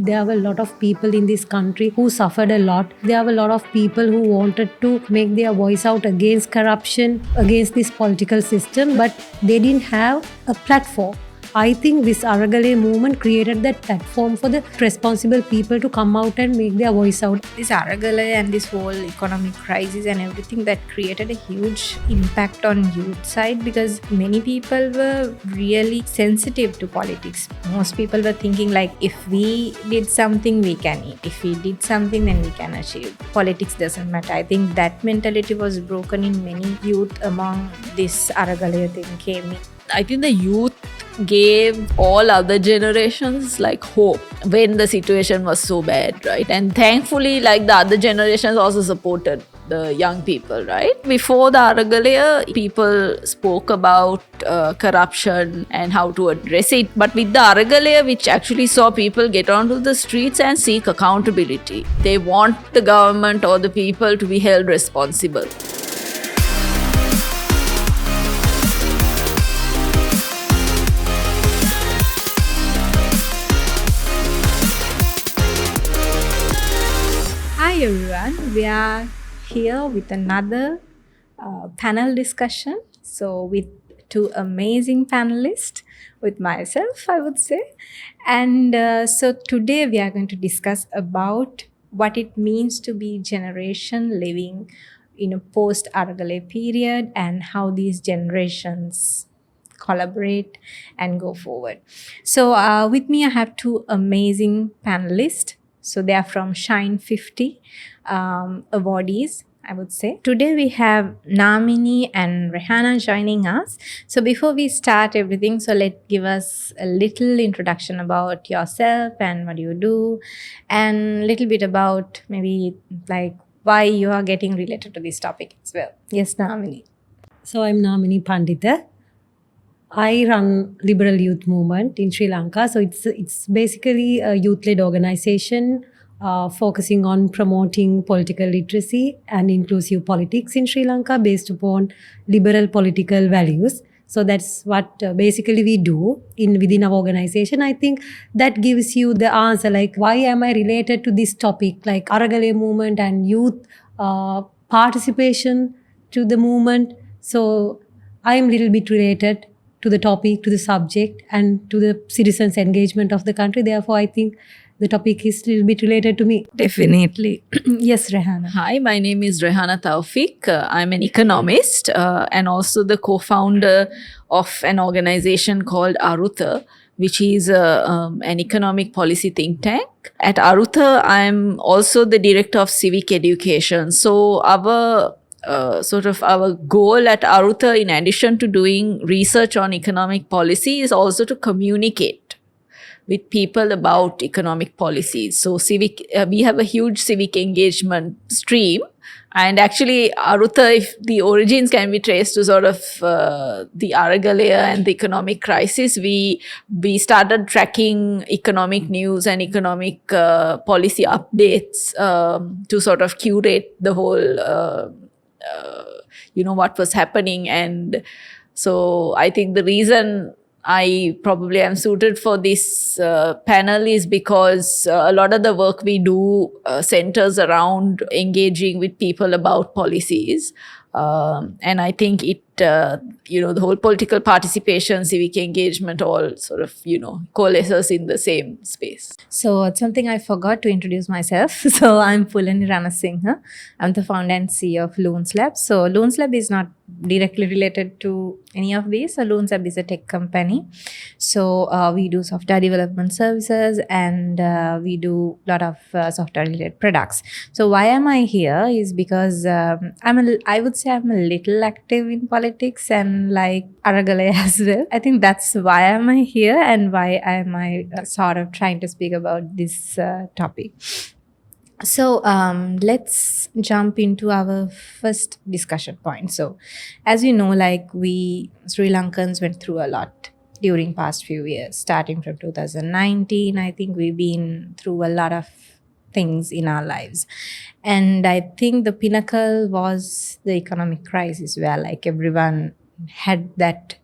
there were a lot of people in this country who suffered a lot. There were a lot of people who wanted to make their voice out against corruption, against this political system, but they didn't have a platform. I think this Aragalaya movement created that platform for the responsible people to come out and make their voice out. This Aragalaya and this whole economic crisis and everything, that created a huge impact on youth side, because many people were really sensitive to politics. Most people were thinking like, if we did something, we can eat. If we did something, then we can achieve. Politics doesn't matter. I think that mentality was broken in many youth among this Aragalaya thing came in. I think the youth gave all other generations like hope when the situation was so bad, right? And thankfully, like the other generations also supported the young people, right? Before the Aragalaya, people spoke about corruption and how to address it. But with the Aragalaya, which actually saw people get onto the streets and seek accountability, they want the government or the people to be held responsible. Hi everyone, we are here with another panel discussion. So with two amazing panelists, with myself I would say. And so today we are going to discuss about what it means to be generation living in a post-Aragalaya period and how these generations collaborate and go forward. So with me I have two amazing panelists. So they are from Shine 50 awardees, I would say. Today we have Namini and Rehana joining us. So before we start everything, so give us a little introduction about yourself and what you do, and a little bit about maybe like why you are getting related to this topic as well. Yes, Namini. So I'm Namini Pandita. I run Liberal Youth Movement in Sri Lanka. So it's basically a youth-led organization focusing on promoting political literacy and inclusive politics in Sri Lanka based upon liberal political values. So that's what basically we do within our organization. I think that gives you the answer, like why am I related to this topic, like Aragalaya movement and youth participation to the movement. So I'm a little bit related to the topic, to the subject, and to the citizens' engagement of the country. Therefore, I think the topic is a little bit related to me. Definitely. Yes, Rehana. Hi, my name is Rehana Taufik. I'm an economist and also the co-founder of an organization called Arutha, which is an economic policy think tank. At Arutha, I'm also the director of civic education. So our our goal at Arutha, in addition to doing research on economic policy, is also to communicate with people about economic policies. So we have a huge civic engagement stream. And actually, Arutha, if the origins can be traced to sort of the Aragalaya and the economic crisis, we started tracking economic news and economic policy updates to sort of curate the whole what was happening. And so I think the reason I probably am suited for this panel is because a lot of the work we do centers around engaging with people about policies. And I think it, the whole political participation, civic engagement, all sort of, coalesces in the same space. So it's something I forgot to introduce myself. So I'm Pulani Ranasinghe. I'm the founder and CEO of Loons Lab. So Loons Lab is not directly related to any of these. So Loons Lab is a tech company. So we do software development services and we do a lot of software related products. So why am I here is because I would say I'm a little active in politics and like Aragalaya as well. I think that's why am I here and why am I sort of trying to speak about this topic. So let's jump into our first discussion point. So as you know, like we Sri Lankans went through a lot during past few years, starting from 2019. I think we've been through a lot of things in our lives. And I think the pinnacle was the economic crisis where like everyone had that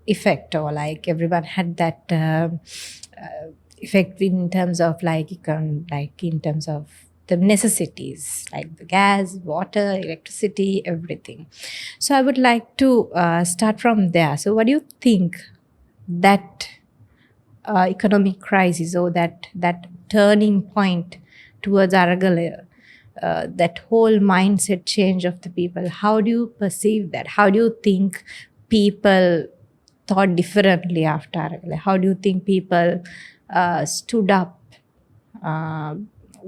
effect, or like everyone had that effect in terms of like in terms of the necessities like the gas, water, electricity, everything. So I would like to start from there. So what do you think that economic crisis or that turning point towards Aragalaya, that whole mindset change of the people, how do you perceive that? How do you think people thought differently after Aragalaya? How do you think people stood up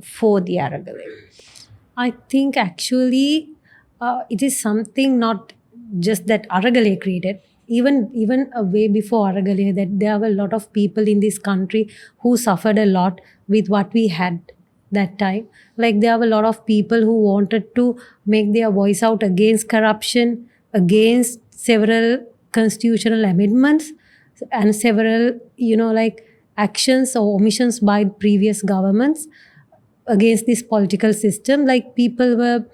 for the Aragalaya? I think actually it is something not just that Aragalaya created. Even way before Aragalaya, that there were a lot of people in this country who suffered a lot with what we had that time. Like there were a lot of people who wanted to make their voice out against corruption, against several constitutional amendments, and several like actions or omissions by previous governments against this political system. Like people were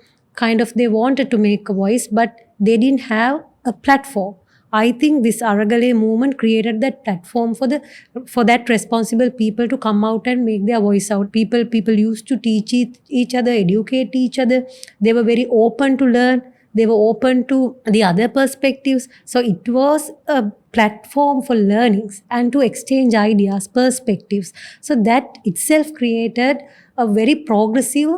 they wanted to make a voice, but they didn't have a platform. I think this Aragalaya movement created that platform for that responsible people to come out and make their voice out. People used to teach each other, educate each other. They were very open to learn. They were open to the other perspectives. So it was a platform for learnings and to exchange ideas, perspectives. So that itself created a very progressive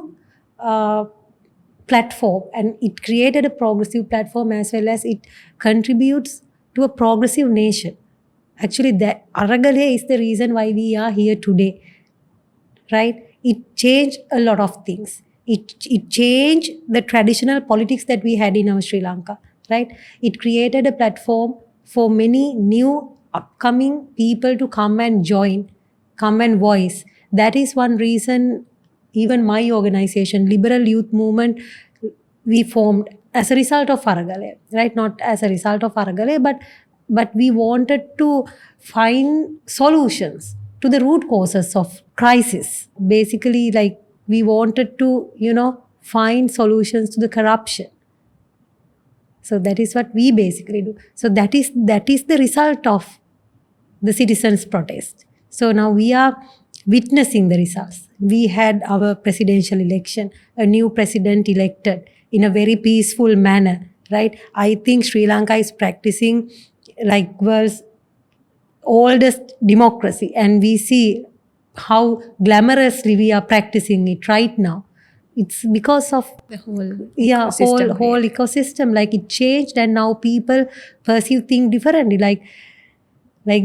platform, and it created a progressive platform as well as it contributes to a progressive nation. Actually, that Aragalaya is the reason why we are here today, right? It changed a lot of things. It changed the traditional politics that we had in our Sri Lanka, right? It created a platform for many new upcoming people to come and join, come and voice. That is one reason even my organization, Liberal Youth Movement, we formed as a result of Aragalaya, right? Not as a result of Aragalaya, but we wanted to find solutions to the root causes of crisis. Basically, like we wanted to, find solutions to the corruption. So that is what we basically do. So that is the result of the citizens' protest. So now we are witnessing the results. We had our presidential election, a new president elected in a very peaceful manner, right? I think Sri Lanka is practicing like world's oldest democracy, and we see how glamorously we are practicing it right now. It's because of The whole whole ecosystem. Like it changed, and now people perceive things differently. Like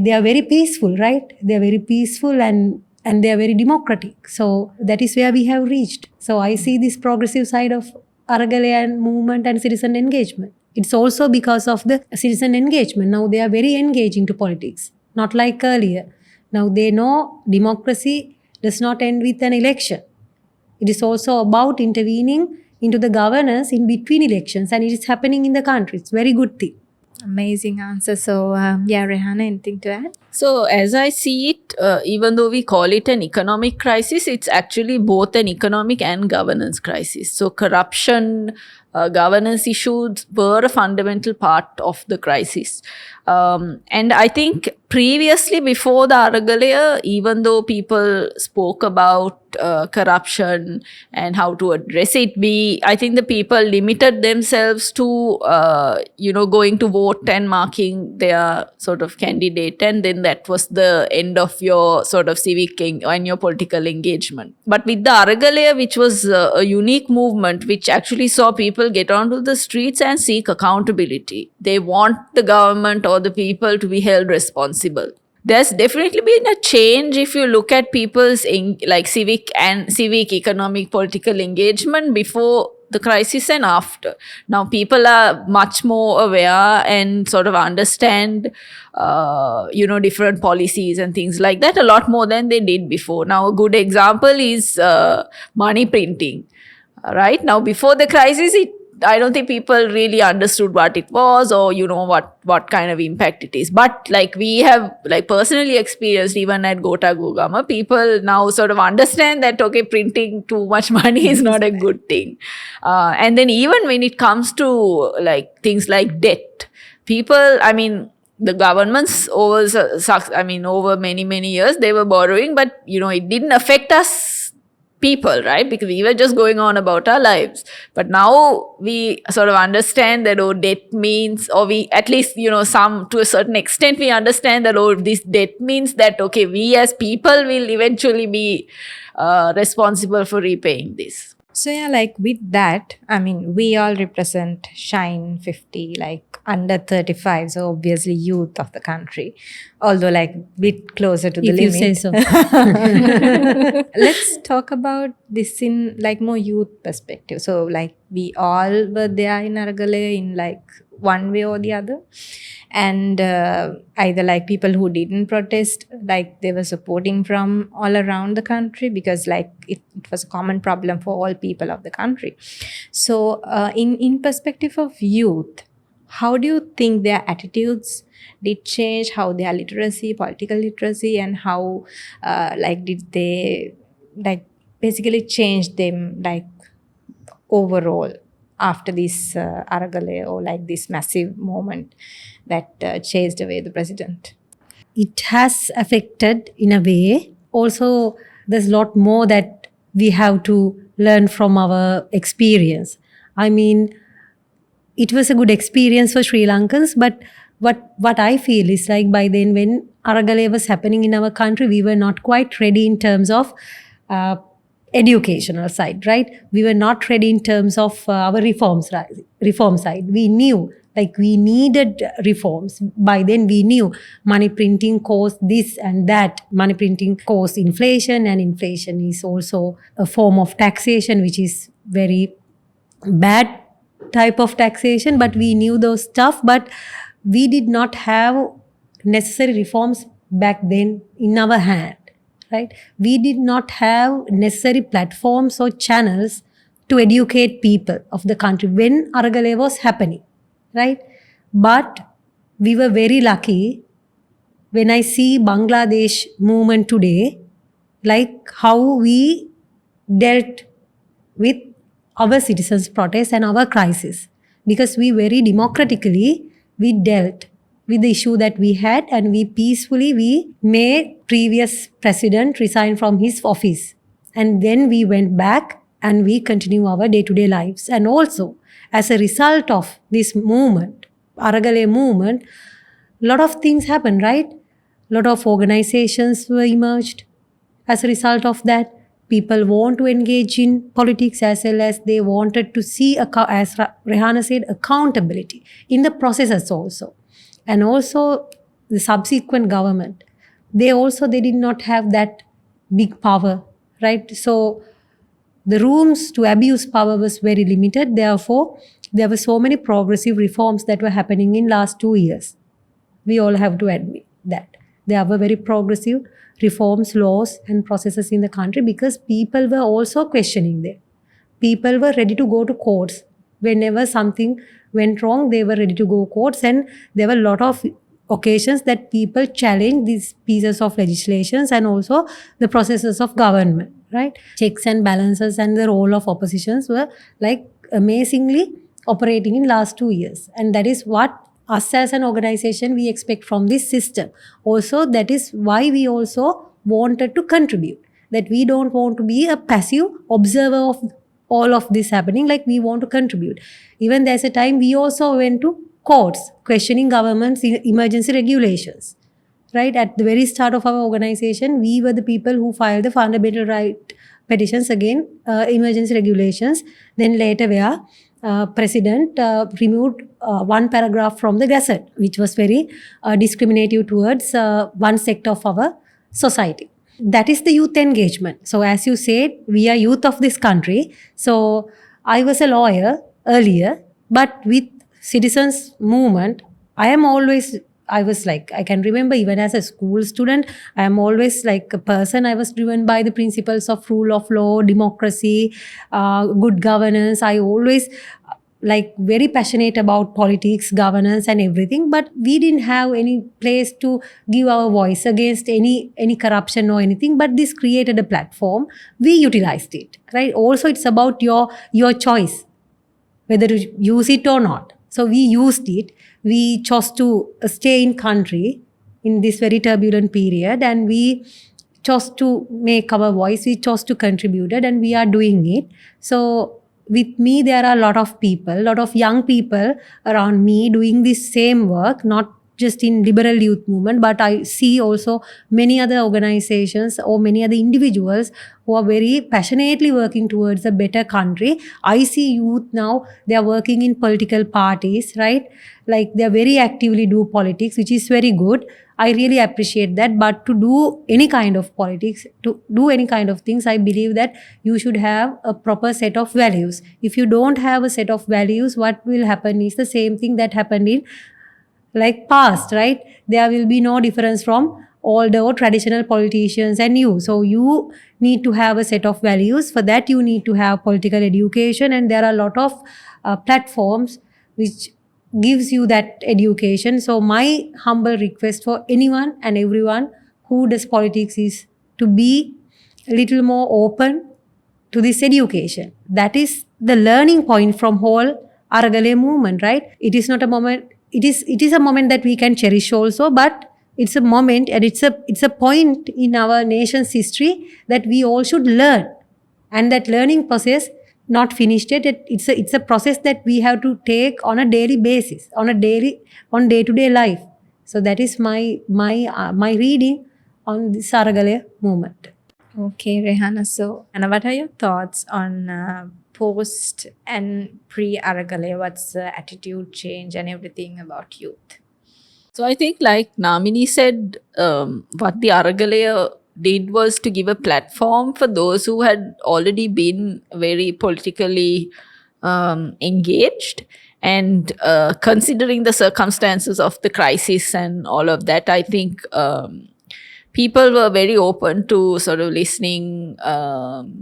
they are very peaceful, right? They are very peaceful and they are very democratic. So that is where we have reached. So I see this progressive side of Aragalaya movement and citizen engagement. It's also because of the citizen engagement. Now they are very engaging to politics, not like earlier. Now they know democracy does not end with an election. It is also about intervening into the governance in between elections, and it is happening in the country. It's a very good thing. Amazing answer. So Rehana, anything to add? So, as I see it, even though we call it an economic crisis, it's actually both an economic and governance crisis. So, corruption, governance issues were a fundamental part of the crisis. And I think previously, before the Aragalaya, even though people spoke about corruption and how to address it, I think the people limited themselves to, going to vote and marking their sort of candidate, and then that was the end of your sort of civic and your political engagement. But with the Aragalaya, which was a unique movement, which actually saw people get onto the streets and seek accountability. They want the government or the people to be held responsible. There's definitely been a change if you look at people's civic, economic, political engagement before the crisis and after. Now people are much more aware and sort of understand, different policies and things like that a lot more than they did before. Now a good example is money printing. Right now, before the crisis, I don't think people really understood what it was or, what kind of impact it is. But we have personally experienced even at Gota Gugama, people now sort of understand that, okay, printing too much money is not a good thing. And then even when it comes to things like debt, people, the governments over many years, they were borrowing, but it didn't affect us people, right? Because we were just going on about our lives. But now we sort of understand that, debt means, or we at least, some to a certain extent, we understand that, this debt means that, okay, we as people will eventually be responsible for repaying this. So yeah, like with that, I mean, we all represent Shine 50, like under 35, so obviously youth of the country, although like bit closer to the If limit. you say so. Let's talk about this in like more youth perspective. So like we all were there in Aragalaya in like one way or the other, and either like people who didn't protest, like they were supporting from all around the country, because like it was a common problem for all people of the country. So in perspective of youth, how do you think their attitudes did change, how their literacy, political literacy, and how like did they like basically change them like overall after this Aragalaya, or like this massive moment that chased away the president? It has affected in a way. Also, there's a lot more that we have to learn from our experience. I mean, it was a good experience for Sri Lankans, but what I feel is like by then when Aragalaya was happening in our country, we were not quite ready in terms of educational side, right? We were not ready in terms of our reform side. We knew like we needed reforms. By then we knew money printing caused this and that. Money printing caused inflation, and inflation is also a form of taxation, which is very bad type of taxation. But we knew those stuff, but we did not have necessary reforms back then in our hand. Right? We did not have necessary platforms or channels to educate people of the country when Aragalaya was happening, right? But we were very lucky when I see Bangladesh movement today, like how we dealt with our citizens' protests and our crisis, because we very democratically we dealt with the issue that we had, and we peacefully made previous president resign from his office, and then we went back and we continue our day-to-day lives. And also as a result of this movement, Aragalaya movement, a lot of things happened, right? A lot of organizations were emerged as a result of that. People want to engage in politics, as well as they wanted to see, as Rehana said, accountability in the processes also. And also the subsequent government, they did not have that big power, right? So the rooms to abuse power was very limited. Therefore, there were so many progressive reforms that were happening in last 2 years. We all have to admit that. There were very progressive reforms, laws and processes in the country, because people were also questioning them. People were ready to go to courts. Whenever something went wrong, they were ready to go courts, and there were a lot of occasions that people challenged these pieces of legislations and also the processes of government, right? Checks and balances and the role of oppositions were like amazingly operating in last 2 years. And that is what us as an organization we expect from this system. Also, that is why we also wanted to contribute, that we don't want to be a passive observer of all of this happening, like we want to contribute. Even there's a time we also went to courts questioning government's emergency regulations, right? At the very start of our organization, we were the people who filed the fundamental right petitions against emergency regulations. Then later where president removed one paragraph from the Gazette, which was very discriminative towards one sector of our society. That is the youth engagement. So as you said, we are youth of this country. So I was a lawyer earlier, but with citizens movement, I was like, I can remember even as a school student, I am always like a person, I was driven by the principles of rule of law, democracy, good governance. I always like very passionate about politics, governance and everything, but we didn't have any place to give our voice against any corruption or anything. But this created a platform, we utilized it, right? Also, it's about your choice whether to use it or not. So we used it. We chose to stay in country in this very turbulent period, and we chose to make our voice. We chose to contribute it, and we are doing it. So with me, there are a lot of people, a lot of young people around me doing this same work, not just in liberal youth movement, but I see also many other organizations or many other individuals who are very passionately working towards a better country. I see youth now, they are working in political parties, right? Like they very actively do politics, which is very good. I really appreciate that. But to do any kind of politics, to do any kind of things, I believe that you should have a proper set of values. If you don't have a set of values, what will happen is the same thing that happened in like past, right? There will be no difference from older or traditional politicians and you. So you need to have a set of values. For that, you need to have political education, and there are a lot of platforms which gives you that education. So my humble request for anyone and everyone who does politics is to be a little more open to this education. That is the learning point from whole Aragalaya movement, right? It is not a moment. It is a moment that we can cherish also, but it's a moment and it's a point in our nation's history that we all should learn. And that learning process not finished yet. It's a process that we have to take on a daily basis, on day-to-day life. So that is my reading on this Aragalaya movement. Okay, Rehana. So, Anna, what are your thoughts on post and pre-Aragalaya? What's the attitude change and everything about youth? So I think, like Namini said, what the Aragalaya did was to give a platform for those who had already been very politically engaged. And considering the circumstances of the crisis and all of that, I think people were very open to sort of listening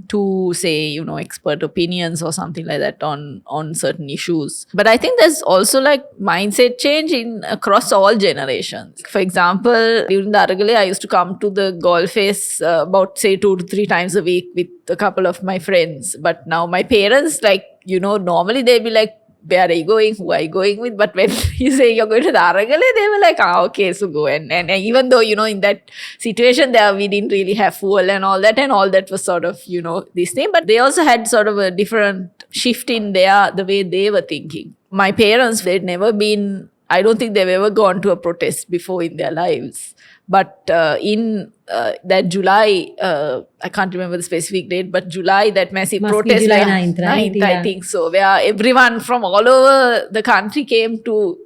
to, say, expert opinions or something like that on certain issues. But I think there's also like mindset change across all generations. For example, during the Aragalaya, I used to come to the golf face about, say, 2 to 3 times a week with a couple of my friends. But now my parents, like, normally they'd be like, where are you going? Who are you going with? But when you say you're going to the Aragalaya, they were like, okay, so go. And even though, in that situation there, we didn't really have fuel and all that was sort of, this thing. But they also had sort of a different shift in the way they were thinking. My parents, they'd never been, I don't think they've ever gone to a protest before in their lives. But in that July, I can't remember the specific date, but July, that massive Must protest. be July 9th, right? 9th, Yeah. I think so, where everyone from all over the country came to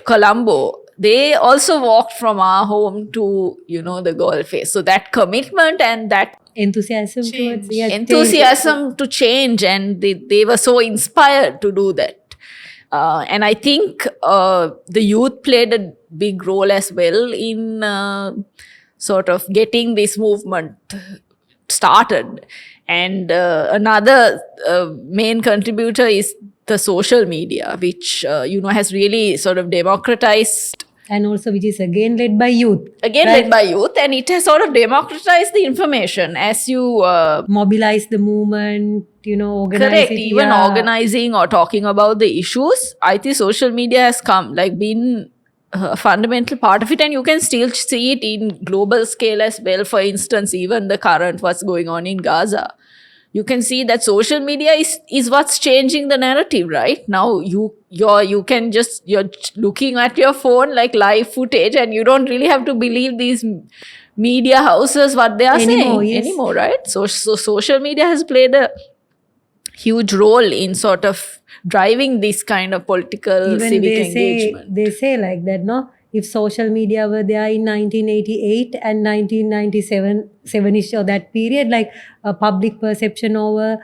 Colombo. They also walked from our home to, the golf face. So that commitment and that Enthusiasm towards enthusiasm to change, and they were so inspired to do that. And I think the youth played a big role as well in sort of getting this movement started. And another main contributor is the social media, which, has really sort of democratized. And also which is again led by youth. Led by youth, and it has sort of democratized the information as you mobilize the movement, organize correct, it. even organizing or talking about the issues. I think social media has been a fundamental part of it, and you can still see it in global scale as well. For instance, even the current what's going on in Gaza, you can see that social media is what's changing the narrative right now. You're looking at your phone like live footage, and you don't really have to believe these media houses what they are saying anymore, right? So social media has played a huge role in sort of driving this kind of political even civic engagement. They say like that, no? If social media were there in 1988 and 1997, 7-ish or that period, like a public perception over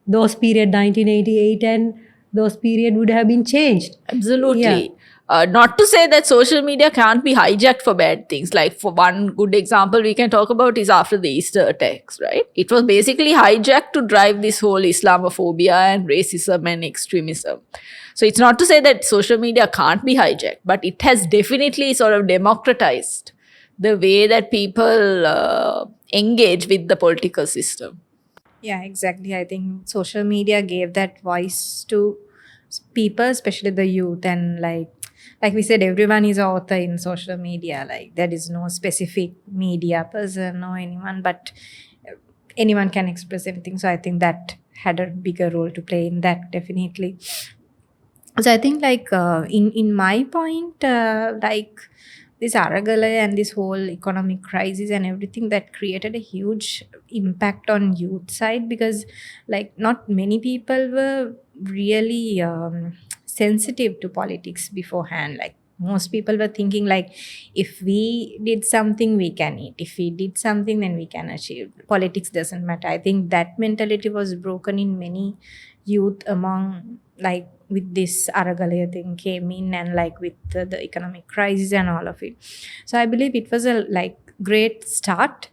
those period 1988 and those period would have been changed. Absolutely. Yeah. Not to say that social media can't be hijacked for bad things. Like, for one good example we can talk about is after the Easter attacks, right? It was basically hijacked to drive this whole Islamophobia and racism and extremism. So it's not to say that social media can't be hijacked, but it has definitely sort of democratized the way that people engage with the political system. Yeah, exactly. I think social media gave that voice to people, especially the youth, and like we said, everyone is author in social media. Like there is no specific media person or anyone, but anyone can express anything. So I think that had a bigger role to play in that, definitely. So I think in my point, like this Aragalaya and this whole economic crisis and everything, that created a huge impact on youth side, because like not many people were really sensitive to politics beforehand. Like most people were thinking like, if we did something we can eat, if we did something then we can achieve, politics doesn't matter. I think that mentality was broken in many youth among, like with this Aragalaya thing came in, and like with the economic crisis and all of it. So I believe it was a like great start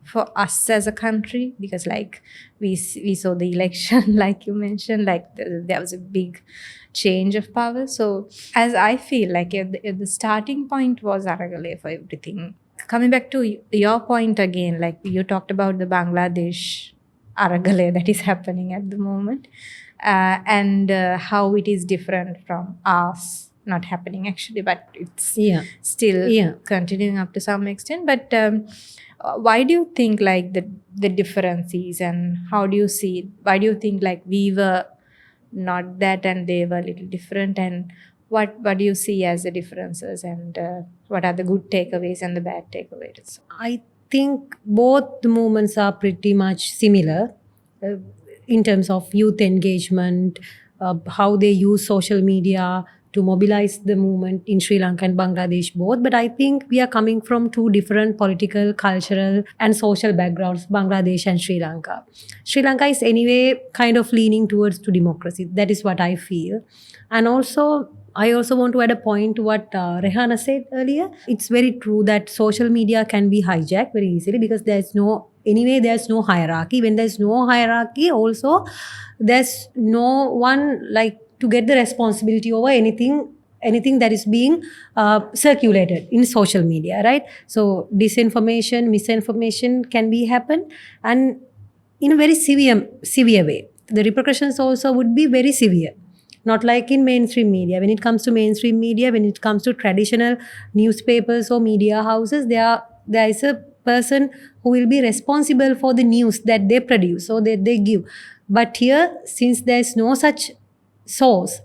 for us as a country, because like we saw the election like you mentioned, like there was a big change of power. So as I feel like at the starting point was Aragalaya for everything. Coming back to your point again, like you talked about the Bangladesh Aragalaya that is happening at the moment, and how it is different from us not happening actually, but it's Yeah. still Yeah. continuing up to some extent. But why do you think like the difference is, and how do you see it? Why do you think like we were not that and they were a little different, and what do you see as the differences, and what are the good takeaways and the bad takeaways? I think both the movements are pretty much similar uh, in terms of youth engagement, how they use social media to mobilize the movement in Sri Lanka and Bangladesh both. But I think we are coming from two different political, cultural, and social backgrounds, Bangladesh and Sri Lanka. Sri Lanka is anyway kind of leaning towards to democracy. That is what I feel. And also, I also want to add a point to what Rehana said earlier. It's very true that social media can be hijacked very easily, because there's no hierarchy. When there's no hierarchy, also there's no one like to get the responsibility over anything that is being circulated in social media, right? So disinformation, misinformation can be happen, and in a very severe way. The repercussions also would be very severe. Not like in mainstream media. When it comes to mainstream media, when it comes to traditional newspapers or media houses, there is a person who will be responsible for the news that they produce or that they give. But here, since there is no such source,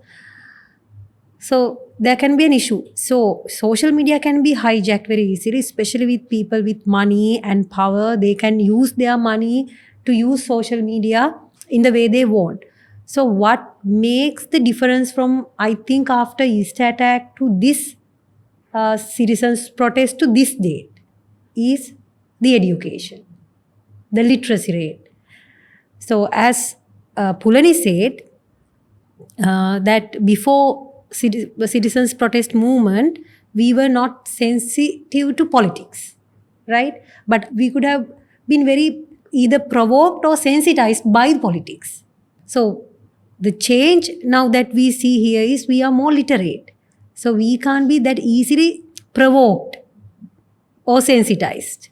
so there can be an issue. So social media can be hijacked very easily, especially with people with money and power. They can use their money to use social media in the way they want. So what makes the difference from, I think, after East attack to this citizens protest to this date is the education, the literacy rate. So as Pulani said, that before the citizens protest movement, we were not sensitive to politics, right? But we could have been very either provoked or sensitized by politics. So the change now that we see here is we are more literate. So we can't be that easily provoked or sensitized.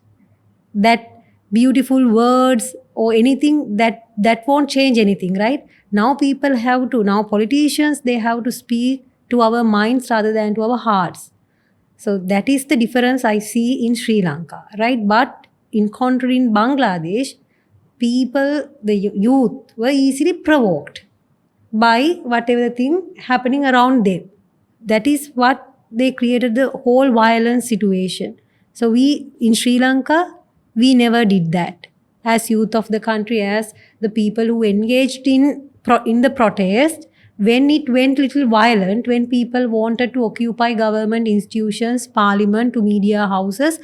That beautiful words or anything that won't change anything, right? Now politicians, they have to speak to our minds rather than to our hearts. So that is the difference I see in Sri Lanka, right? But in contrary, in Bangladesh, people, the youth, were easily provoked by whatever the thing happening around them. That is what they created the whole violent situation. So we in Sri Lanka, we never did that. As youth of the country, as the people who engaged in the protest, when it went little violent, when people wanted to occupy government institutions, parliament, to media houses,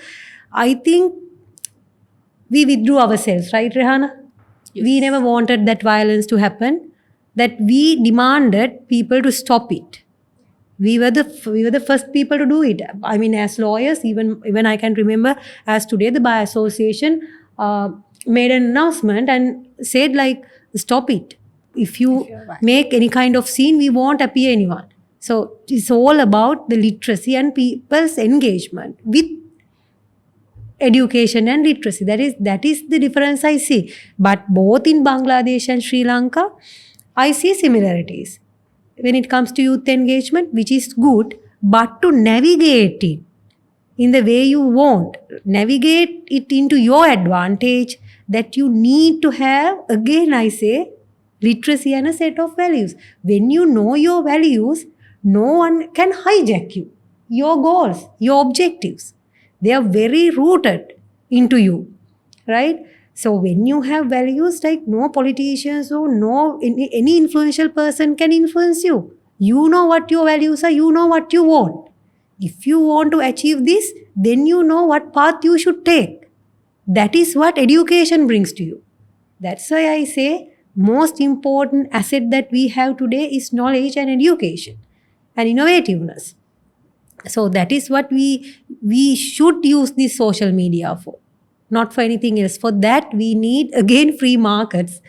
I think we withdrew ourselves, right, Rehana? Yes. We never wanted that violence to happen, that we demanded people to stop it. We were the first people to do it. I mean, as lawyers, even I can remember, as today the Bar Association made an announcement and said like, stop it. If you make any kind of scene, we won't appear anyone. So it's all about the literacy and people's engagement with education and literacy. That is the difference I see. But both in Bangladesh and Sri Lanka, I see similarities when it comes to youth engagement, which is good, but to navigate it in the way you want, navigate it into your advantage, that you need to have, again I say, literacy and a set of values. When you know your values, no one can hijack you, your goals, your objectives. They are very rooted into you, right? So when you have values, like no politicians or no any influential person can influence you. You know what your values are, you know what you want. If you want to achieve this, then you know what path you should take. That is what education brings to you. That's why I say most important asset that we have today is knowledge and education and innovativeness. So that is what we should use this social media for, not for anything else. For that, we need, again, free markets.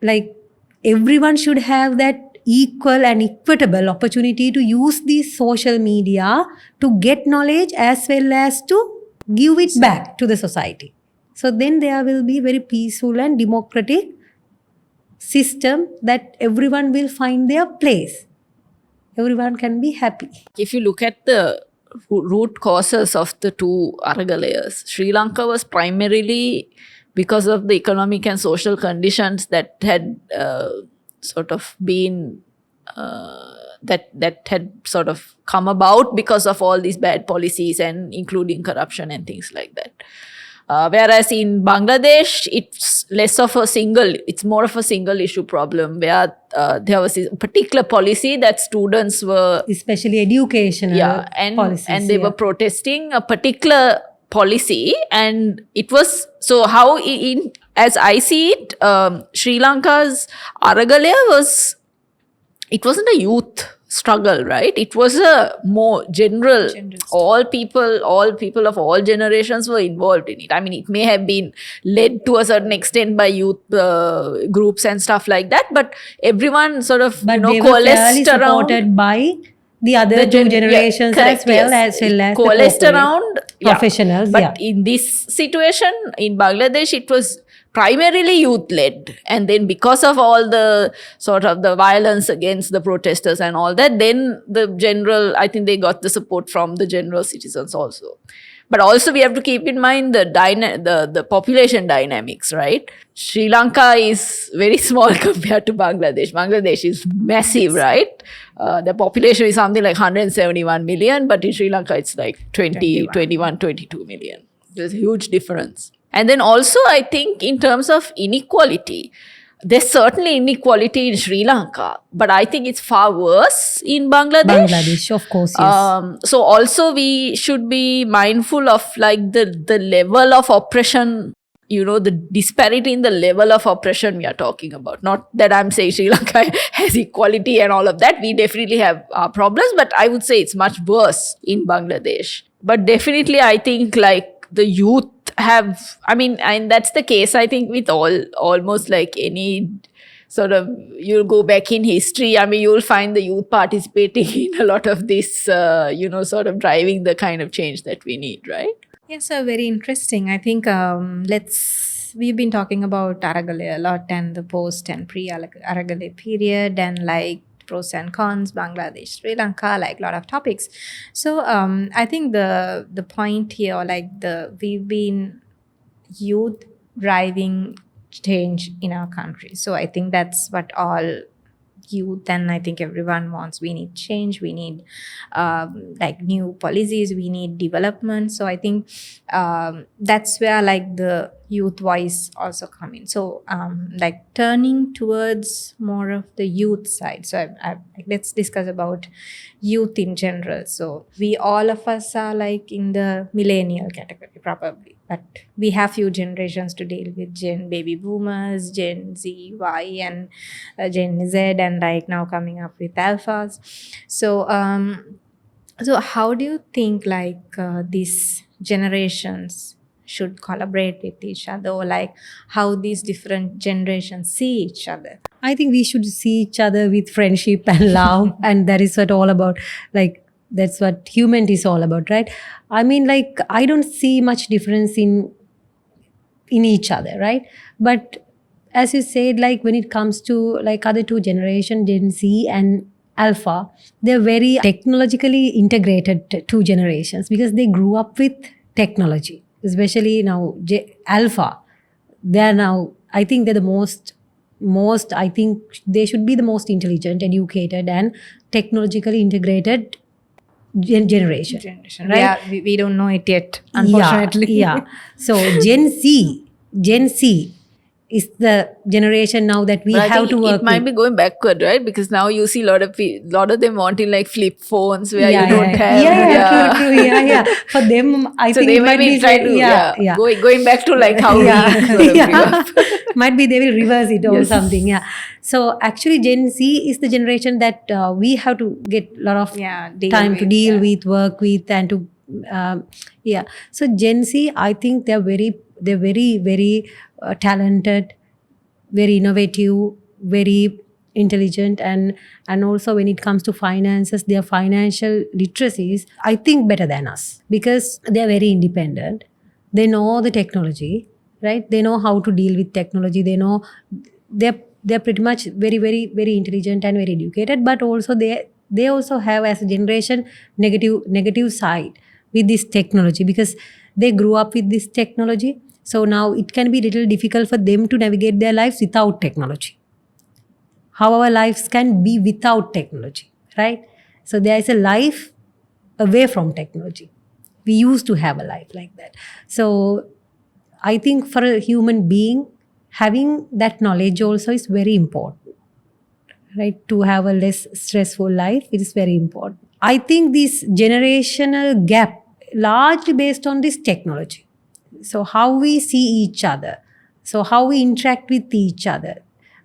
Like, everyone should have that equal and equitable opportunity to use this social media to get knowledge as well as to give it back to the society. So then there will be very peaceful and democratic system that everyone will find their place. Everyone can be happy. If you look at the root causes of the two Aragalayas, Sri Lanka was primarily because of the economic and social conditions that had sort of been that had sort of come about because of all these bad policies and including corruption and things like that. Whereas in Bangladesh, it's more of a single issue problem where there was a particular policy that students were, especially educational policies, and they were protesting a particular policy, and it was so how as I see it, Sri Lanka's Aragalaya it wasn't a youth struggle, right? It was a more general all people of all generations were involved in it. I mean, it may have been led to a certain extent by youth groups and stuff like that, but everyone sort of they were coalesced around, supported by the other two generations, as well as coalesced around professionals. But in this situation in Bangladesh, it was primarily youth led, and then because of all the sort of the violence against the protesters and all that, then the general, I think they got the support from the general citizens also. But also we have to keep in mind the population dynamics, right? Sri Lanka is very small compared to Bangladesh. Bangladesh is massive, right? The population is something like 171 million, but in Sri Lanka it's like 21, 22 million. There's a huge difference. And then also, I think in terms of inequality, there's certainly inequality in Sri Lanka, but I think it's far worse in Bangladesh. Bangladesh, of course, yes. So also we should be mindful of like the level of oppression, the disparity in the level of oppression we are talking about. Not that I'm saying Sri Lanka has equality and all of that. We definitely have our problems, but I would say it's much worse in Bangladesh. But definitely I think like the youth and that's the case, I think, with almost like any sort of, you'll go back in history, you'll find the youth participating in a lot of this, sort of driving the kind of change that we need, right? Yes, so very interesting. I think we've been talking about Aragalaya a lot and the post and pre-Aragalaya period and like pros and cons, Bangladesh, Sri Lanka, like a lot of topics. So I think the point here, we've been youth driving change in our country. So I think that's what all youth and I think everyone wants. We need change. We need new policies. We need development. So I think that's where the youth voice also come in. So turning towards more of the youth side. So let's discuss about youth in general. So we all of us are in the millennial category probably, but we have few generations to deal with: Gen baby boomers, Gen Z, Y, and Gen Z, and now coming up with alphas. So how do you think these generations should collaborate with each other, or how these different generations see each other? I think we should see each other with friendship and love, and that is what all about. That's what humanity is all about, right? I mean, like, I don't see much difference in each other, right? But as you said, like when it comes to like other two generation, Gen Z and Alpha, they're very technologically integrated two generations because they grew up with technology. Especially now, Alpha, they're now, I think they're the most I think they should be the most intelligent, educated, and technologically integrated generation, right? Yeah, we don't know it yet, unfortunately. Yeah. So Gen Z is the generation now that we But I have think to work it might with. be going backward, right? Because now you see a lot of them wanting like flip phones where Yeah, you don't yeah, have. yeah, true, yeah. For them, I So think they it may might be be trying to going back to like how yeah, we sort of grew yeah. up. Might be they will reverse it or Yes. something. Yeah. So actually, Gen Z is the generation that we have to get a lot of deal time to with, deal with, work with, and to yeah. So Gen Z, I think they're very talented, very innovative, very intelligent, and also when it comes to finances, their financial literacy is, I think, better than us because they're very independent. They know the technology, right? They know how to deal with technology. They know they're pretty much very intelligent and very educated, but also they also have, as a generation, negative side with this technology because they grew up with this technology. So now it can be little difficult for them to navigate their lives without technology. How our lives can be without technology, right? So there is a life away from technology. We used to have a life like that. So I think for a human being, having that knowledge also is very important, right? To have a less stressful life, it is very important. I think this generational gap largely based on this technology. So how we see each other, so how we interact with each other.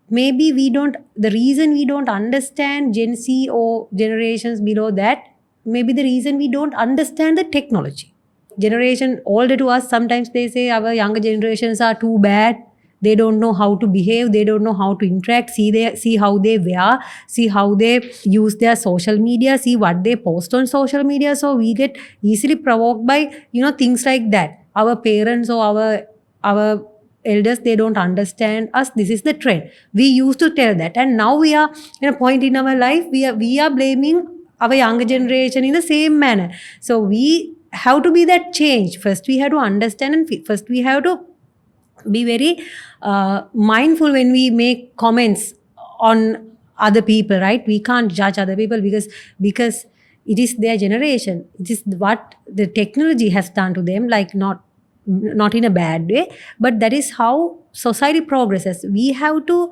Maybe the reason we don't understand Gen Z or generations below that, maybe the reason we don't understand the technology. Generation older to us, sometimes they say our younger generations are too bad. They don't know how to behave, they don't know how to interact. See how they wear, see how they use their social media, see what they post on social media. So we get easily provoked by things like that. Our parents or our elders, they don't understand us. This is the trend. We used to tell that, and now we are in a point in our life, we are blaming our younger generation in the same manner. So we have to be that change. First we have to understand, and first we have to be very mindful when we make comments on other people, right? We can't judge other people because it is their generation. It is what the technology has done to them, like not in a bad way, but that is how society progresses. We have to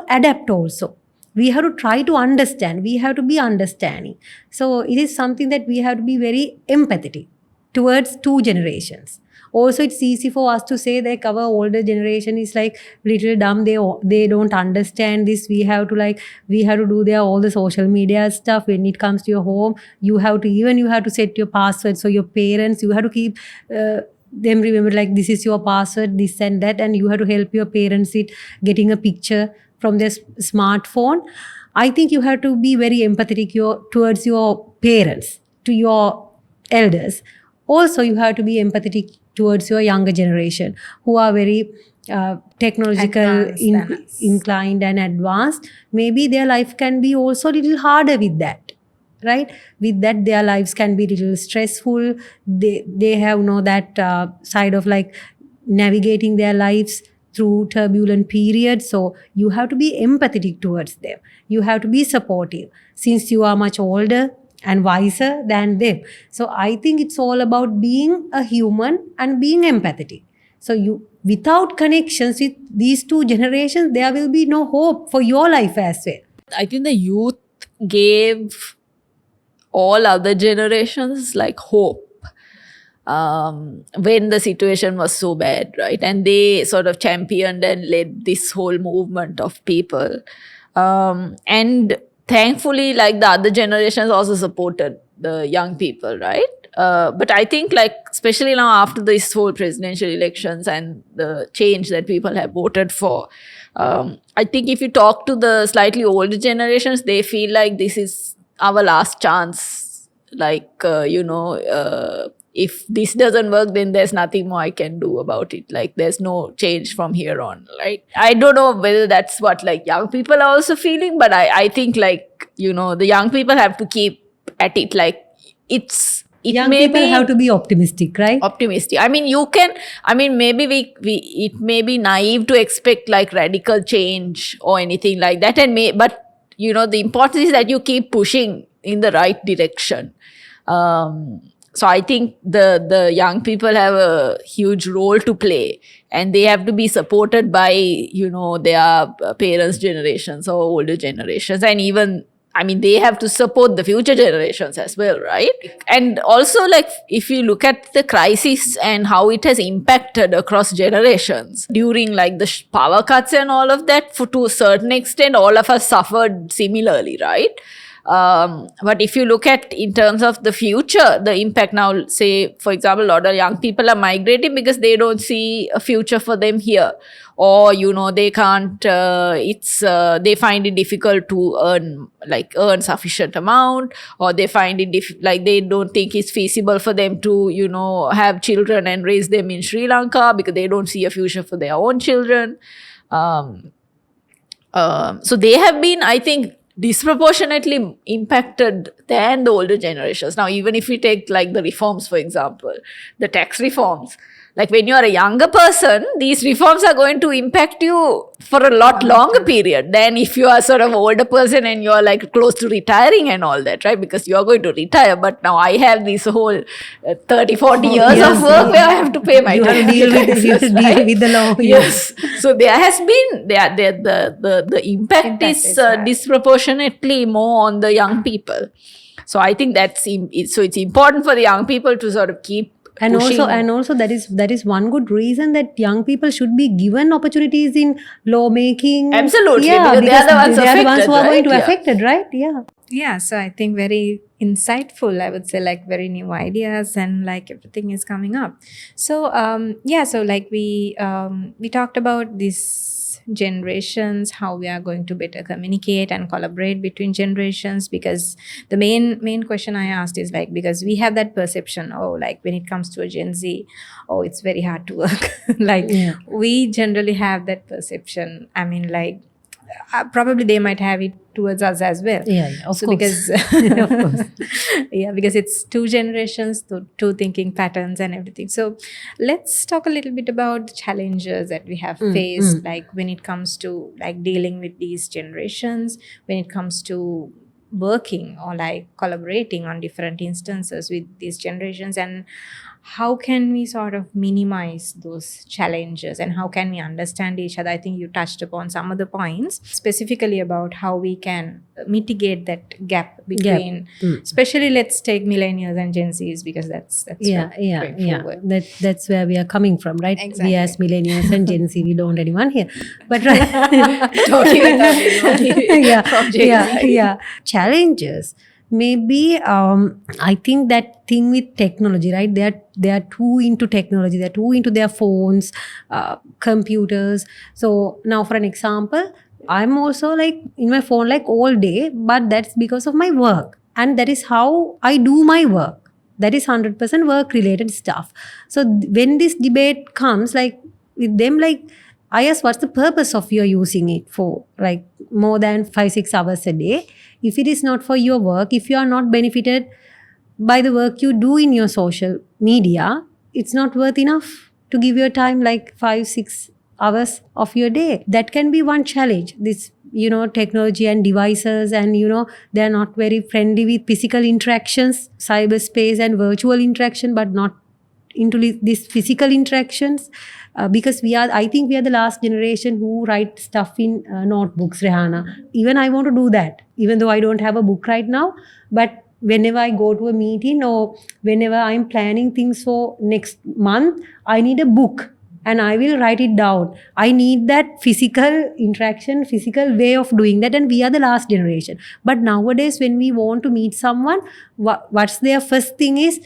adapt also. We have to try to understand. We have to be understanding. So it is something that we have to be very empathetic towards two generations. Also, it's easy for us to say that our older generation is like little dumb. They don't understand this. We have to do their all the social media stuff. When it comes to your home, you have to set your password. So your parents, you have to keep them remember, like, this is your password, this and that, and you have to help your parents with getting a picture from their smartphone. I think you have to be very empathetic towards your parents, to your elders. Also, you have to be empathetic towards your younger generation who are very technological Advanced than us. inclined and advanced. Maybe their life can be also a little harder with that, right? With that, their lives can be a little stressful. They have that side of like navigating their lives through turbulent periods. So you have to be empathetic towards them. You have to be supportive since you are much older and wiser than them. So I think it's all about being a human and being empathetic. So without connections with these two generations, there will be no hope for your life as well. I think the youth gave all other generations like hope when the situation was so bad, right? And they sort of championed and led this whole movement of people. And thankfully, like, the other generations also supported the young people, right? But I think, like, especially now after this whole presidential elections and the change that people have voted for, I think if you talk to the slightly older generations, they feel like this is our last chance like, if this doesn't work, then there's nothing more I can do about it. Like, there's no change from here on, right? I don't know whether that's what like young people are also feeling, but I think like, the young people have to keep at it. Like, it Young may people be have to be optimistic, right? optimistic. I mean, maybe we it may be naive to expect like radical change or anything like that, but the importance is that you keep pushing in the right direction. So I think the young people have a huge role to play, and they have to be supported by their parents' generations or older generations, and even, I mean, they have to support the future generations as well, right? And also, like, if you look at the crisis and how it has impacted across generations during like the power cuts and all of that, to a certain extent, all of us suffered similarly, right? But if you look at in terms of the future, the impact now, say, for example, a lot of young people are migrating because they don't see a future for them here. Or, they can't, they find it difficult to earn sufficient amount, or they find it like they don't think it's feasible for them to, have children and raise them in Sri Lanka because they don't see a future for their own children. So they have been, I think, disproportionately impacted than the older generations. Now, even if we take like the reforms, for example, the tax reforms, like when you are a younger person, these reforms are going to impact you for a lot longer period than if you are sort of older person and you're like close to retiring and all that, right? Because you are going to retire. But now I have this whole 30, 40 years of work where I have to pay my You have to taxes, deal with the law. Yes. So there has been the impact is disproportionately more on the young people. So I think it's important for the young people to sort of keep And pushing. also that is one good reason that young people should be given opportunities in lawmaking. Absolutely, Yeah, because they are the ones they are the ones affected, who are going to right? Yeah. affected, right? Yeah. Yeah, so I think very insightful, I would say, like very new ideas and like everything is coming up. So so like we talked about these generations, how we are going to better communicate and collaborate between generations, because the main question I asked is like, because we have that perception, oh, like when it comes to a Gen Z, oh, it's very hard to work. Like we generally have that perception. I mean, like probably they might have it towards us as well. Yeah, of course. Because Of course. yeah, because it's two generations, two thinking patterns and everything. So let's talk a little bit about the challenges that we have faced, like when it comes to like dealing with these generations, when it comes to working or like collaborating on different instances with these generations, and how can we sort of minimize those challenges and how can we understand each other. I think you touched upon some of the points specifically about how we can mitigate that gap between especially, let's take millennials and Gen Zs, because that's Yeah. straightforward. That's where we are coming from, right? Exactly. We as millennials and Gen Z, we don't want anyone here. But right. Talking about anyone from Gen Z. Yeah. Challenges. Maybe I think that thing with technology, right? They are too into technology. They're too into their phones, computers. So now, for an example, I'm also like in my phone like all day, but that's because of my work, and that is how I do my work. That is 100% work related stuff. So when this debate comes, like with them, like I ask, what's the purpose of your using it for like more than 5-6 hours a day? If it is not for your work, if you are not benefited by the work you do in your social media, it's not worth enough to give your time like 5-6 hours of your day. That can be one challenge. This, technology and devices, and they're not very friendly with physical interactions, cyberspace and virtual interaction, but not into these physical interactions. Because I think we are the last generation who write stuff in notebooks, Rehana. Even I want to do that, even though I don't have a book right now. But whenever I go to a meeting or whenever I'm planning things for next month, I need a book and I will write it down. I need that physical interaction, physical way of doing that. And we are the last generation. But nowadays, when we want to meet someone, what's their first thing is,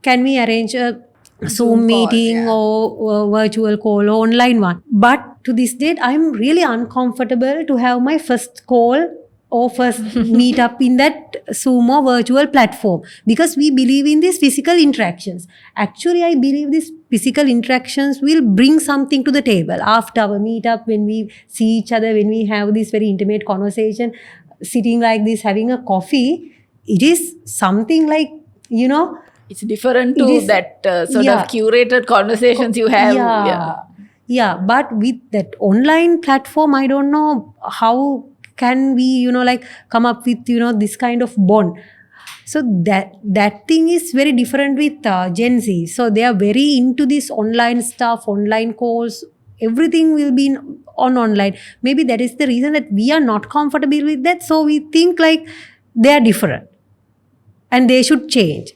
can we arrange a Zoom meeting or virtual call or online one? But to this date, I'm really uncomfortable to have my first call offers meet up in that Zoom or virtual platform, because we believe in these physical interactions. Actually, I believe these physical interactions will bring something to the table after our meetup, when we see each other, when we have this very intimate conversation, sitting like this, having a coffee. It is something like, It's different It to is- that sort yeah. of curated conversations you have. Yeah, but with that online platform, I don't know how can we, come up with, this kind of bond. So that thing is very different with Gen Z. So they are very into this online stuff, online calls. Everything will be on online. Maybe that is the reason that we are not comfortable with that. So we think like they are different and they should change.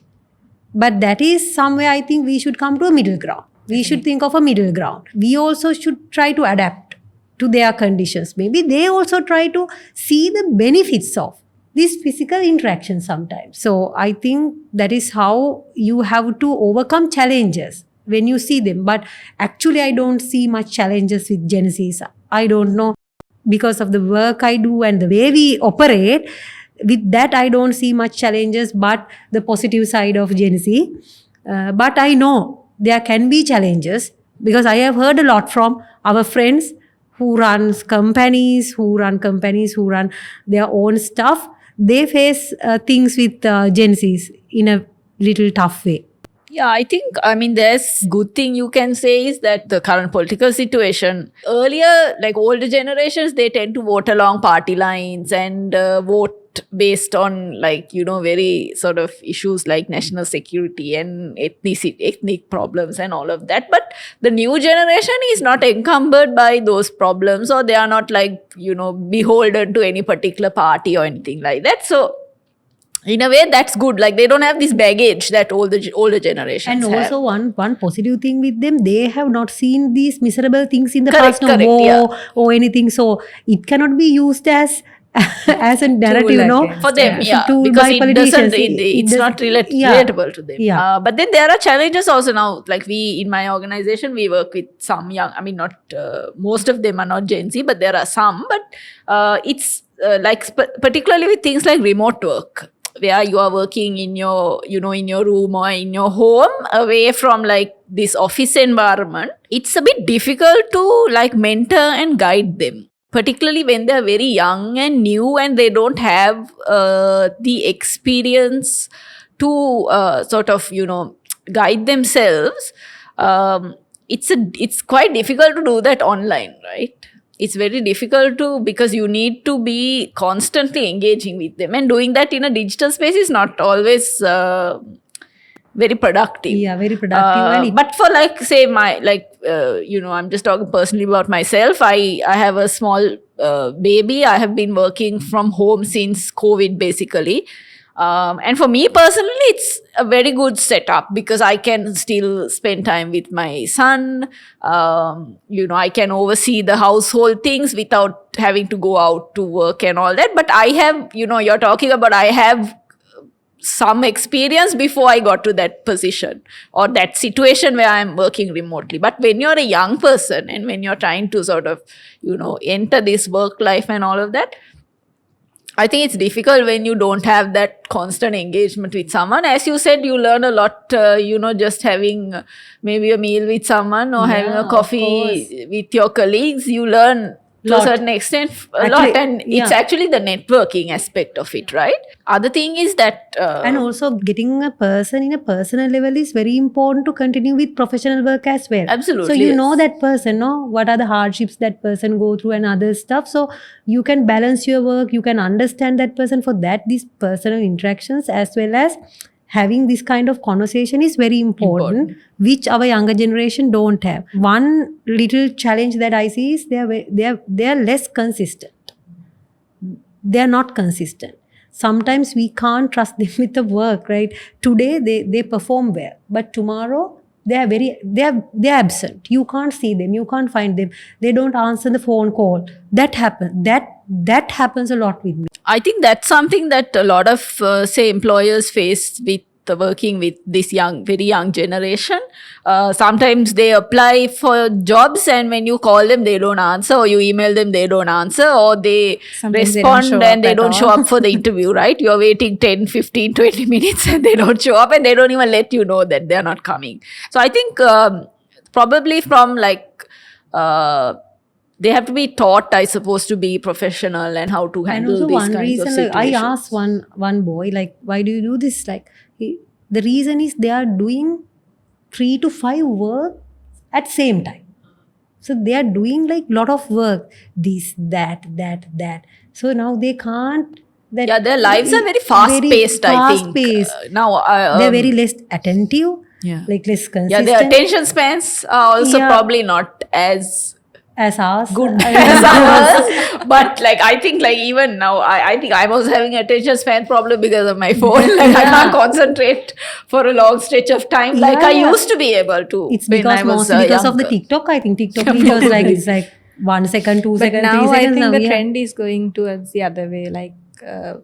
But that is somewhere I think we should come to a middle ground. We should think of a middle ground. We also should try to adapt to their conditions. Maybe they also try to see the benefits of this physical interaction sometimes. So I think that is how you have to overcome challenges when you see them. But actually, I don't see much challenges with Gen Zs. I don't know, because of the work I do and the way we operate. With that, I don't see much challenges, but the positive side of Gen Z. But I know there can be challenges, because I have heard a lot from our friends who run companies, who run their own stuff. They face things with Gen Zs in a little tough way. Yeah, I mean, there's good thing you can say is that the current political situation, earlier, like older generations, they tend to vote along party lines and vote based on very sort of issues like national security and ethnic problems and all of that. But the new generation is not encumbered by those problems, or they are not beholden to any particular party or anything like that. So in a way, that's good. Like, they don't have this baggage that older generations And have. also one positive thing with them, they have not seen these miserable things in the Correct, past, no correct, war yeah. or anything. So it cannot be used as as a narrative, against, For them, as a yeah, tool because by it politicians. doesn't, it's does- not yeah. relatable to them. Yeah. But then there are challenges also now. Like, in my organization, we work with some young. I mean, not most of them are not Gen Z, but there are some. But it's particularly with things like remote work, where you are working in your in your room or in your home, away from this office environment. It's a bit difficult to mentor and guide them, particularly when they're very young and new and they don't have the experience to sort of guide themselves. It's quite difficult to do that online, right? It's very difficult because you need to be constantly engaging with them, and doing that in a digital space is not always very productive. Yeah, very productive. But for say I'm just talking personally about myself. I have a small baby. I have been working from home since COVID, basically. And for me personally, it's a very good setup because I can still spend time with my son. I can oversee the household things without having to go out to work and all that. But I have, you're talking about, I have some experience before I got to that position or that situation where I'm working remotely. But when you're a young person and when you're trying to sort of, enter this work life and all of that, I think it's difficult when you don't have that constant engagement with someone. As you said, you learn a lot, just having maybe a meal with someone or having a coffee with your colleagues. You learn to a certain extent a lot, and it's actually the networking aspect of it, right? Other thing is that and also getting a person in a personal level is very important to continue with professional work as well. Absolutely, So you yes. know that person, no? What are the hardships that person go through and other stuff. So you can balance your work, you can understand that person. For that, these personal interactions as well as having this kind of conversation is very important, which our younger generation don't have. One little challenge that I see is they are less consistent. They are not consistent. Sometimes we can't trust them with the work, right? Today they perform well, but tomorrow they're absent. You can't see them, you can't find them. They don't answer the phone call. That happens. That happens a lot with me. I think that's something that a lot of, say, employers face with working with this very young generation. Sometimes they apply for jobs, and when you call them, they don't answer, or you email them, they don't answer, or they Sometimes they don't respond show and up they at don't show all. up for the interview, right? You're waiting 10, 15, 20 minutes and they don't show up, and they don't even let you know that they're not coming. So I think probably from they have to be taught, I suppose, to be professional and how to And handle also these one kinds reason, of like, situations. I asked one boy, like, why do you do this? Like, the reason is they are doing 3 to 5 work at same time. So they are doing like lot of work, this, that. So now they can't. Yeah, their lives are very fast-paced, I think. Fast-paced. Now, They're very less attentive, yeah. like less consistent. Yeah, their attention spans are also probably not as as ours. good as ours. But like, I think like even now, I think I was having attention span problem because of my phone. Like I can't concentrate for a long stretch of time like I used to be able to. It's when because I was mostly because of the younger. TikTok. I think TikTok videos like it's like 1 second, 2 But seconds, now 3 I seconds. think Now, the yeah. trend is going towards the other way. Like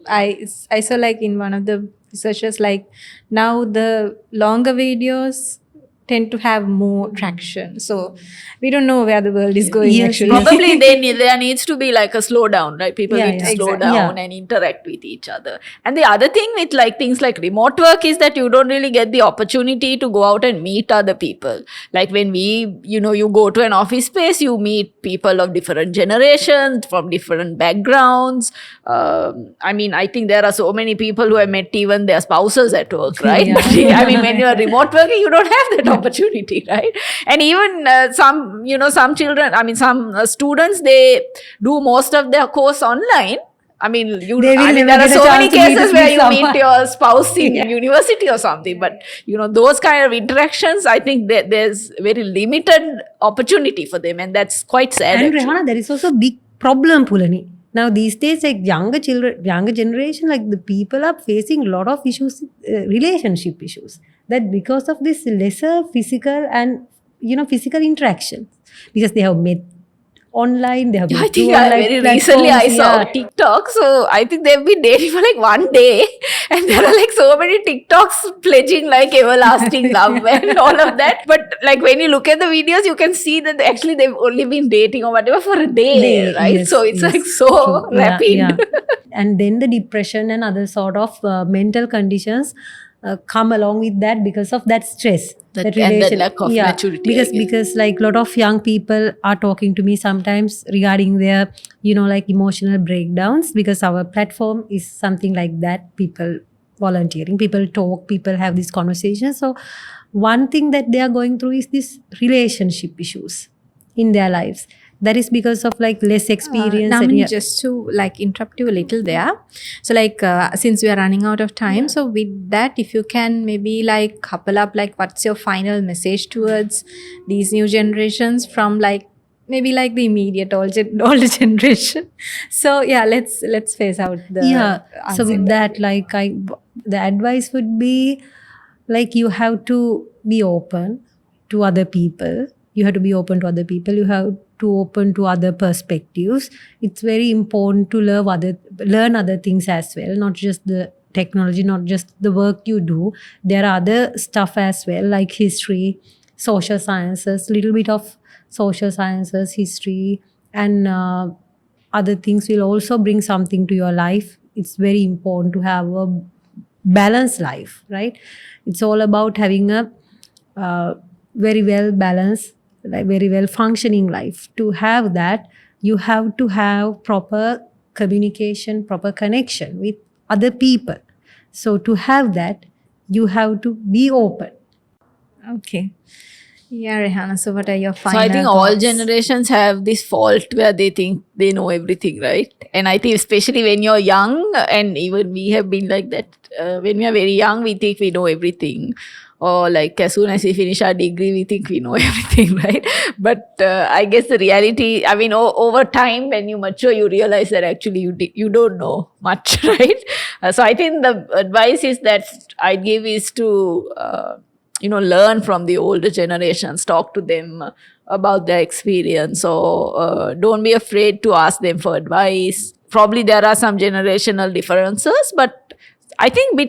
I saw like in one of the researchers, like now the longer videos tend to have more traction. So we don't know where the world is going actually. Probably there needs to be like a slowdown, right? People need to slow down and interact with each other. And the other thing with like things like remote work is that you don't really get the opportunity to go out and meet other people. Like when you go to an office space, you meet people of different generations, from different backgrounds. I mean, I think there are so many people who have met even their spouses at work, right? But, I mean, when you are remote working, you don't have that opportunity, right? And even some children, I mean, some students, they do most of their course online. I mean, there are so many cases where you meet your spouse in university or something, but those kind of interactions, I think there's very limited opportunity for them, and that's quite sad. And Rehana, there is also a big problem, Pulani. Now these days, like younger generation, like the people are facing a lot of issues, relationship issues. That because of this lesser physical and physical interaction, because they have met online, they have I met think very recently I saw TikTok, so I think they've been dating for like 1 day, and there are like so many TikToks pledging like everlasting love and all of that. But like when you look at the videos, you can see that actually they've only been dating or whatever for a day, right? Yes, so it's like so rapid. Yeah. And then the depression and other sort of mental conditions come along with that because of that stress. And that lack of maturity. Because like a lot of young people are talking to me sometimes regarding their like emotional breakdowns, because our platform is something like that. People volunteering, people talk, people have these conversations. So one thing that they are going through is this relationship issues in their lives. That is because of like less experience. Namini, just to like interrupt you a little there. So like since we are running out of time, so with that, if you can maybe like couple up like what's your final message towards these new generations from like maybe like the immediate older generation. So yeah, let's phase out the So with that, like the advice would be like you have to be open to other people. You have to be open to other people. You have to open to other perspectives. It's very important to learn other things as well, not just the technology, not just the work you do. There are other stuff as well, like history, social sciences, little bit of social sciences, history, and other things will also bring something to your life. It's very important to have a balanced life, right? It's all about having a very well balanced, like very well functioning life. To have that, you have to have proper communication, proper connection with other people. So to have that, you have to be open. Okay. Yeah, Rehana, so what are your final So I think thoughts? all generations have this fault where they think they know everything, right? And I think especially when you're young, and even we have been like that, when we are very young, we think we know everything. Or like as soon as we finish our degree, we think we know everything, right? But I guess the reality, I mean, over time, when you mature, you realize that actually you don't know much, right? So I think the advice is that I give is to, learn from the older generations, talk to them about their experience. So don't be afraid to ask them for advice. Probably there are some generational differences, but I think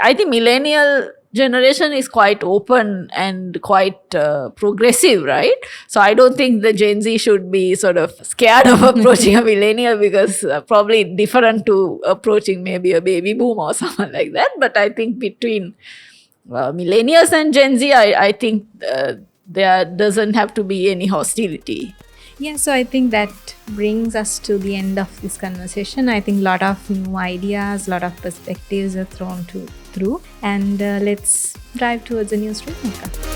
I think millennial generation is quite open and quite progressive, right? So I don't think the Gen Z should be sort of scared of approaching a millennial, because probably different to approaching maybe a baby boom or someone like that. But I think between millennials and Gen Z, I think there doesn't have to be any hostility. Yeah, so I think that brings us to the end of this conversation. I think a lot of new ideas, a lot of perspectives are thrown through, and let's drive towards a new Sri Lanka.